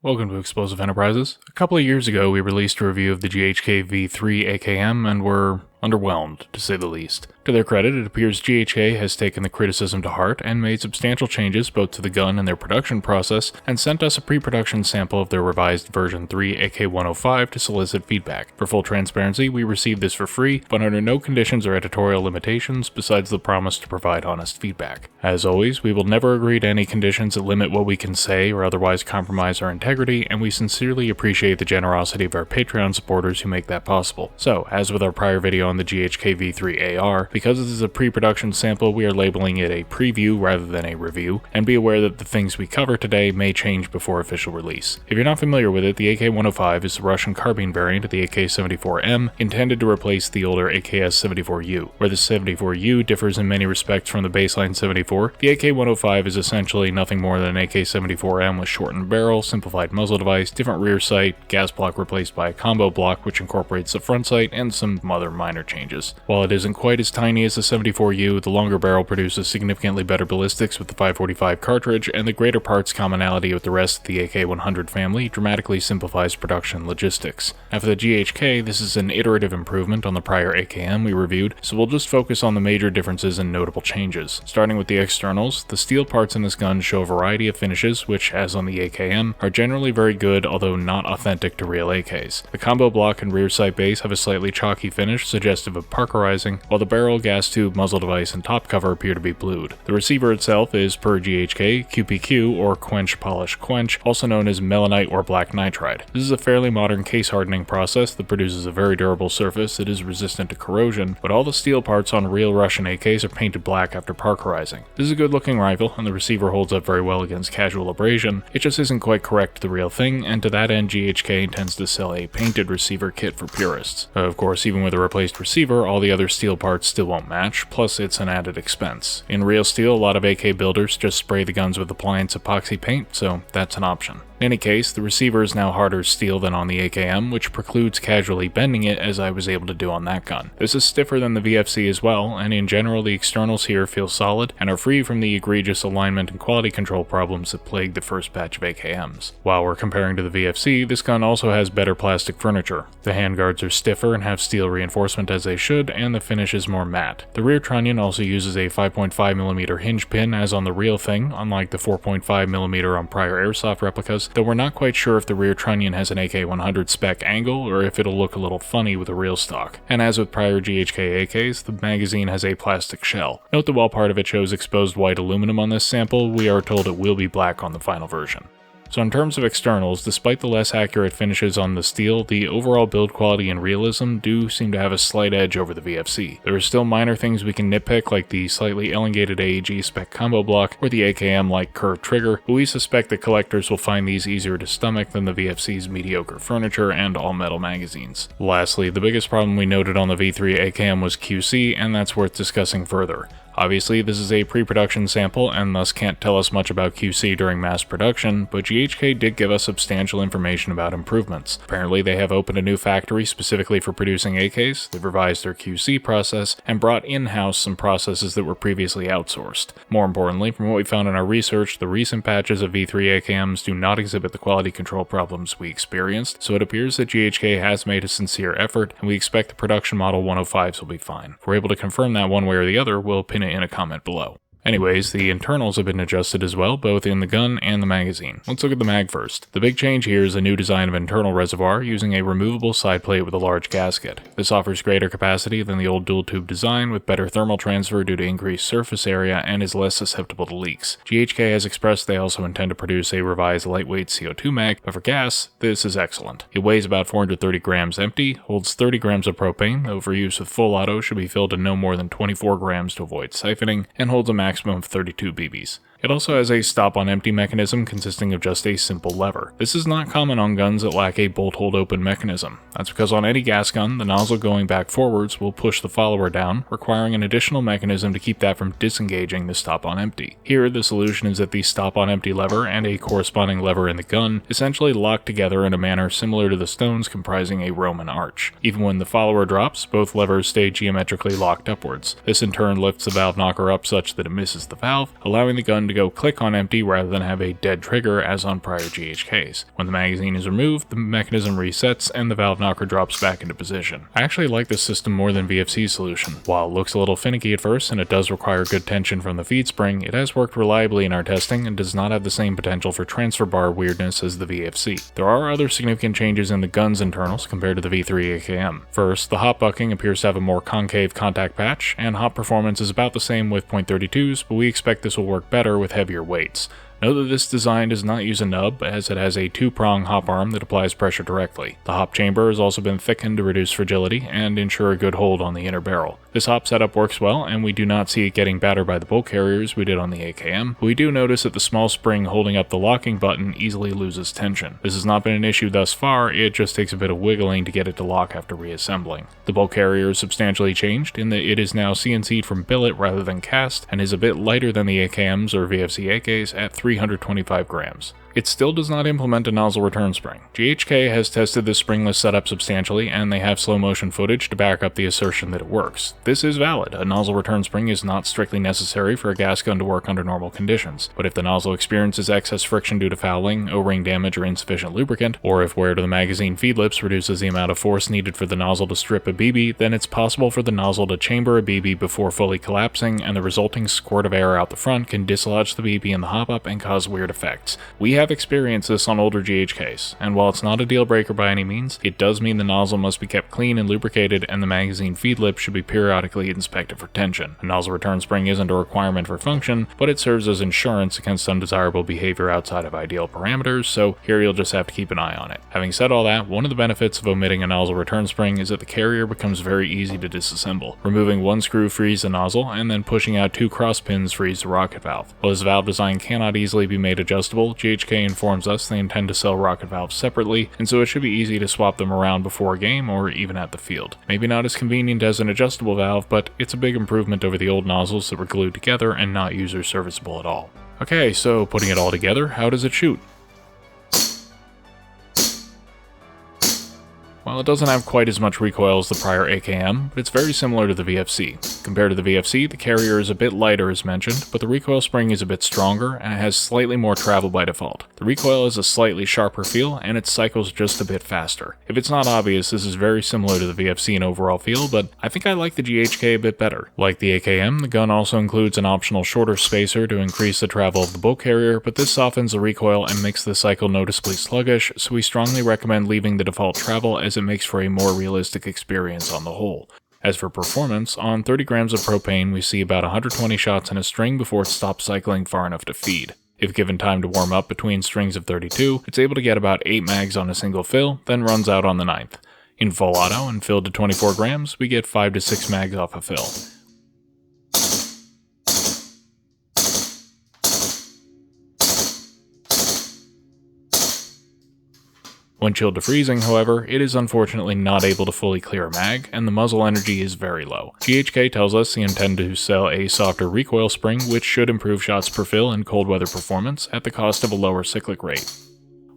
Welcome to Explosive Enterprises. A couple of years ago, we released a review of the GHK V3 AKM and were underwhelmed, to say the least. To their credit, it appears GHK has taken the criticism to heart and made substantial changes both to the gun and their production process, and sent us a pre-production sample of their revised version 3 AK-105 to solicit feedback. For full transparency, we received this for free, but under no conditions or editorial limitations besides the promise to provide honest feedback. As always, we will never agree to any conditions that limit what we can say or otherwise compromise our integrity, and we sincerely appreciate the generosity of our Patreon supporters who make that possible. So, as with our prior video on the GHK V3 AR, because this is a pre-production sample, we are labeling it a preview rather than a review, and be aware that the things we cover today may change before official release. If you're not familiar with it, the AK-105 is the Russian carbine variant of the AK-74M, intended to replace the older AKS-74U. Where the 74U differs in many respects from the baseline 74, the AK-105 is essentially nothing more than an AK-74M with shortened barrel, simplified muzzle device, different rear sight, gas block replaced by a combo block which incorporates the front sight, and some other minor changes. While it isn't quite as tiny as the 74U, the longer barrel produces significantly better ballistics with the 545 cartridge, and the greater parts commonality with the rest of the AK-100 family dramatically simplifies production logistics. Now for the GHK, this is an iterative improvement on the prior AKM we reviewed, so we'll just focus on the major differences and notable changes. Starting with the externals, the steel parts in this gun show a variety of finishes which, as on the AKM, are generally very good although not authentic to real AKs. The combo block and rear sight base have a slightly chalky finish suggestive of Parkerizing, while the barrel, gas tube, muzzle device, and top cover appear to be blued. The receiver itself is, per GHK, QPQ or Quench Polish Quench, also known as melanite or black nitride. This is a fairly modern case hardening process that produces a very durable surface that is resistant to corrosion, but all the steel parts on real Russian AKs are painted black after Parkerizing. This is a good looking rifle, and the receiver holds up very well against casual abrasion. It just isn't quite correct to the real thing, and to that end GHK intends to sell a painted receiver kit for purists. Of course, even with a replaced receiver, all the other steel parts still won't match, plus it's an added expense. In real steel, a lot of AK builders just spray the guns with appliance epoxy paint, so that's an option. In any case, the receiver is now harder steel than on the AKM, which precludes casually bending it as I was able to do on that gun. This is stiffer than the VFC as well, and in general the externals here feel solid and are free from the egregious alignment and quality control problems that plagued the first batch of AKMs. While we're comparing to the VFC, this gun also has better plastic furniture. The handguards are stiffer and have steel reinforcement as they should, and the finish is more matte. The rear trunnion also uses a 5.5mm hinge pin as on the real thing, unlike the 4.5mm on prior airsoft replicas, though we're not quite sure if the rear trunnion has an AK-100 spec angle or if it'll look a little funny with a real stock. And as with prior GHK AKs, the magazine has a plastic shell. Note that while part of it shows exposed white aluminum on this sample, we are told it will be black on the final version. So in terms of externals, despite the less accurate finishes on the steel, the overall build quality and realism do seem to have a slight edge over the VFC. There are still minor things we can nitpick like the slightly elongated AEG spec combo block or the AKM-like curved trigger, but we suspect that collectors will find these easier to stomach than the VFC's mediocre furniture and all-metal magazines. Lastly, the biggest problem we noted on the V3 AKM was QC, and that's worth discussing further. Obviously, this is a pre-production sample and thus can't tell us much about QC during mass production, but GHK did give us substantial information about improvements. Apparently, they have opened a new factory specifically for producing AKs, they've revised their QC process, and brought in-house some processes that were previously outsourced. More importantly, from what we found in our research, the recent batches of V3 AKMs do not exhibit the quality control problems we experienced, so it appears that GHK has made a sincere effort, and we expect the production model 105s will be fine. If we're able to confirm that one way or the other, we'll pin it in a comment below. Anyways, the internals have been adjusted as well, both in the gun and the magazine. Let's look at the mag first. The big change here is a new design of internal reservoir using a removable side plate with a large gasket. This offers greater capacity than the old dual tube design with better thermal transfer due to increased surface area and is less susceptible to leaks. GHK has expressed they also intend to produce a revised lightweight CO2 mag, but for gas, this is excellent. It weighs about 430 grams empty, holds 30 grams of propane, though for use with full auto should be filled to no more than 24 grams to avoid siphoning, and holds a maximum of 32 BBs. It also has a stop-on-empty mechanism consisting of just a simple lever. This is not common on guns that lack a bolt-hold-open mechanism. That's because on any gas gun, the nozzle going back forwards will push the follower down, requiring an additional mechanism to keep that from disengaging the stop-on-empty. Here, the solution is that the stop-on-empty lever and a corresponding lever in the gun essentially lock together in a manner similar to the stones comprising a Roman arch. Even when the follower drops, both levers stay geometrically locked upwards. This in turn lifts the valve knocker up such that it misses the valve, allowing the gun to to go click on empty rather than have a dead trigger as on prior GHKs. When the magazine is removed, the mechanism resets and the valve knocker drops back into position. I actually like this system more than VFC's solution. While it looks a little finicky at first and it does require good tension from the feed spring, it has worked reliably in our testing and does not have the same potential for transfer bar weirdness as the VFC. There are other significant changes in the gun's internals compared to the V3 AKM. First, the hop bucking appears to have a more concave contact patch, and hop performance is about the same with .32s, but we expect this will work better with heavier weights. Note that this design does not use a nub, as it has a 2-prong hop arm that applies pressure directly. The hop chamber has also been thickened to reduce fragility and ensure a good hold on the inner barrel. This hop setup works well, and we do not see it getting battered by the bolt carriers we did on the AKM, but we do notice that the small spring holding up the locking button easily loses tension. This has not been an issue thus far, it just takes a bit of wiggling to get it to lock after reassembling. The bolt carrier is substantially changed in that it is now CNC'd from billet rather than cast, and is a bit lighter than the AKMs or VFC AKs at 325 grams. It still does not implement a nozzle return spring. GHK has tested this springless setup substantially, and they have slow motion footage to back up the assertion that it works. This is valid. A nozzle return spring is not strictly necessary for a gas gun to work under normal conditions, but if the nozzle experiences excess friction due to fouling, O-ring damage, or insufficient lubricant, or if wear to the magazine feed lips reduces the amount of force needed for the nozzle to strip a BB, then it's possible for the nozzle to chamber a BB before fully collapsing, and the resulting squirt of air out the front can dislodge the BB in the hop-up and cause weird effects. We have experienced this on older GHKs, and while it's not a deal breaker by any means, it does mean the nozzle must be kept clean and lubricated, and the magazine feed lip should be periodically inspected for tension. A nozzle return spring isn't a requirement for function, but it serves as insurance against undesirable behavior outside of ideal parameters, so here you'll just have to keep an eye on it. Having said all that, one of the benefits of omitting a nozzle return spring is that the carrier becomes very easy to disassemble. Removing one screw frees the nozzle, and then pushing out 2 cross pins frees the rocket valve. While this valve design cannot easily be made adjustable, GHK informs us they intend to sell rocket valves separately, and so it should be easy to swap them around before a game or even at the field. Maybe not as convenient as an adjustable valve, but it's a big improvement over the old nozzles that were glued together and not user serviceable at all. Okay, so putting it all together, how does it shoot? While it doesn't have quite as much recoil as the prior AKM, but it's very similar to the VFC. Compared to the VFC, the carrier is a bit lighter as mentioned, but the recoil spring is a bit stronger and it has slightly more travel by default. The recoil has a slightly sharper feel and it cycles just a bit faster. If it's not obvious, this is very similar to the VFC in overall feel, but I think I like the GHK a bit better. Like the AKM, the gun also includes an optional shorter spacer to increase the travel of the bolt carrier, but this softens the recoil and makes the cycle noticeably sluggish, so we strongly recommend leaving the default travel as it makes for a more realistic experience on the whole. As for performance, on 30 grams of propane we see about 120 shots in a string before it stops cycling far enough to feed. If given time to warm up between strings of 32, it's able to get about 8 mags on a single fill, then runs out on the 9th. In full auto and filled to 24 grams, we get 5 to 6 mags off a fill. When chilled to freezing, however, it is unfortunately not able to fully clear a mag, and the muzzle energy is very low. GHK tells us they intend to sell a softer recoil spring, which should improve shots per fill and cold weather performance at the cost of a lower cyclic rate.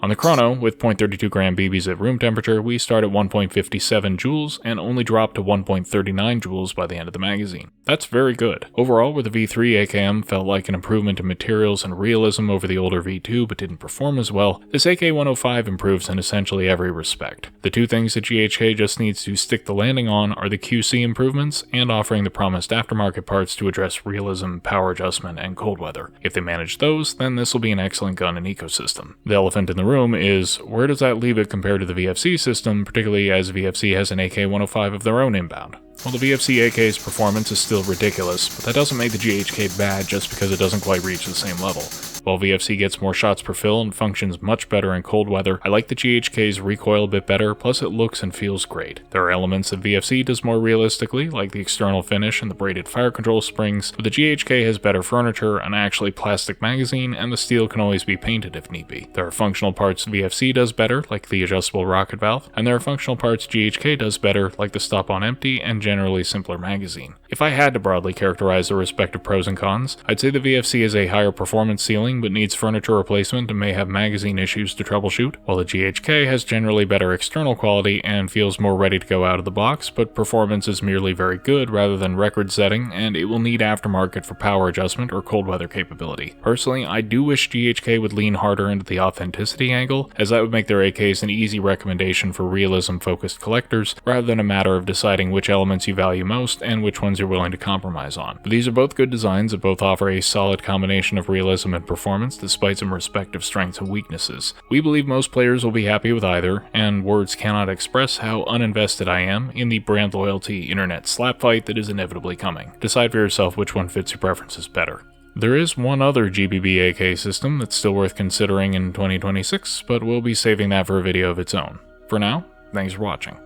On the chrono, with .32 gram BBs at room temperature, we start at 1.57 joules and only drop to 1.39 joules by the end of the magazine. That's very good. Overall, where the V3 AKM felt like an improvement in materials and realism over the older V2 but didn't perform as well, this AK-105 improves in essentially every respect. The two things that GHK just needs to stick the landing on are the QC improvements and offering the promised aftermarket parts to address realism, power adjustment, and cold weather. If they manage those, then this will be an excellent gun and ecosystem. The elephant in the room is, where does that leave it compared to the VFC system, particularly as VFC has an AK-105 of their own inbound? Well, the VFC AK's performance is still ridiculous, but that doesn't make the GHK bad just because it doesn't quite reach the same level. While VFC gets more shots per fill and functions much better in cold weather, I like the GHK's recoil a bit better, plus it looks and feels great. There are elements that VFC does more realistically, like the external finish and the braided fire control springs, but the GHK has better furniture, an actually plastic magazine, and the steel can always be painted if need be. There are functional parts VFC does better, like the adjustable rocket valve, and there are functional parts GHK does better, like the stop on empty and generally simpler magazine. If I had to broadly characterize the respective pros and cons, I'd say the VFC has a higher performance ceiling working but needs furniture replacement and may have magazine issues to troubleshoot, while the GHK has generally better external quality and feels more ready to go out of the box, but performance is merely very good rather than record-setting, and it will need aftermarket for power adjustment or cold weather capability. Personally, I do wish GHK would lean harder into the authenticity angle, as that would make their AKs an easy recommendation for realism-focused collectors, rather than a matter of deciding which elements you value most and which ones you're willing to compromise on. But these are both good designs that both offer a solid combination of realism and performance despite some respective strengths and weaknesses. We believe most players will be happy with either, and words cannot express how uninvested I am in the brand loyalty internet slap fight that is inevitably coming. Decide for yourself which one fits your preferences better. There is one other GBB AK system that's still worth considering in 2026, but we'll be saving that for a video of its own. For now, thanks for watching.